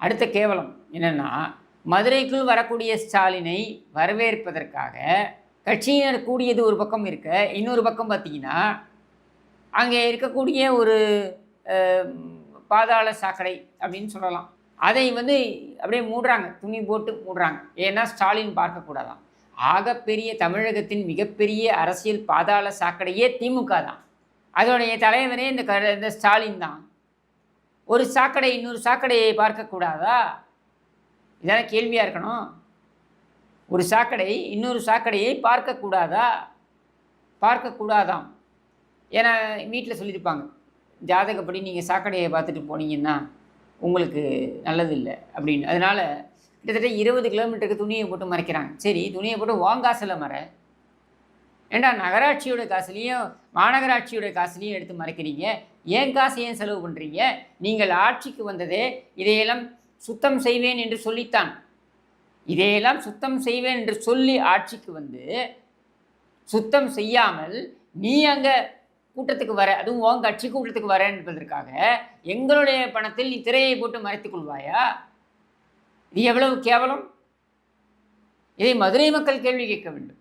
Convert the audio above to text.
அடுத்த கேவலம் என்னென்னா, மதுரைக்குள் வரக்கூடிய ஸ்டாலினை வரவேற்பதற்காக கட்சியினர் கூடியது ஒரு பக்கம் இருக்க, இன்னொரு பக்கம் பார்த்தீங்கன்னா, அங்கே இருக்கக்கூடிய ஒரு பாதாள சாக்கடை அப்படின்னு சொல்லலாம். அதை அப்படியே மூடுறாங்க, துணி போட்டு மூடுறாங்க. ஏன்னா ஸ்டாலின் பார்க்கக்கூடாதான். ஆகப்பெரிய தமிழகத்தின் மிகப்பெரிய அரசியல் பாதாள சாக்கடையே திமுக தான். அதோடைய தலைவரே இந்த ஸ்டாலின் தான். ஒரு சாக்கடை இன்னொரு சாக்கடையை பார்க்கக்கூடாதா? இதான கேள்வியாக இருக்கணும். ஒரு சாக்கடை இன்னொரு சாக்கடையை பார்க்கக்கூடாதா? பார்க்கக்கூடாதாம். ஏன்னா வீட்டில் சொல்லியிருப்பாங்க, ஜாதகப்படி நீங்கள் சாக்கடையை பார்த்துட்டு போனீங்கன்னா உங்களுக்கு நல்லதில்லை அப்படின்னு. அதனால் கிட்டத்தட்ட 20 கிலோமீட்டருக்கு துணியை போட்டு மறைக்கிறாங்க. சரி, துணியை போட்டு வாங்காசில் மறை. ஏண்டா நகராட்சியோட காசுலேயும் மாநகராட்சியோட காசுலேயும் எடுத்து மறைக்கிறீங்க? ஏன் காசு ஏன் செலவு பண்ணுறீங்க? நீங்கள் ஆட்சிக்கு வந்ததே இதையெல்லாம் சுத்தம் செய்வேன் என்று சொல்லித்தான். இதையெல்லாம் சுத்தம் செய்வேன் என்று சொல்லி ஆட்சிக்கு வந்து சுத்தம் செய்யாமல் நீ அங்கே கூட்டத்துக்கு வர, அதுவும் உன் கட்சி கூட்டத்துக்கு வர என்பதற்காக எங்களுடைய பணத்தில் நீ திரையை போட்டு மறைத்துக் கொள்வாயா? இது எவ்வளவு கேவலம்! இதை மதுரை மக்கள் கேள்வி கேட்க வேண்டும்.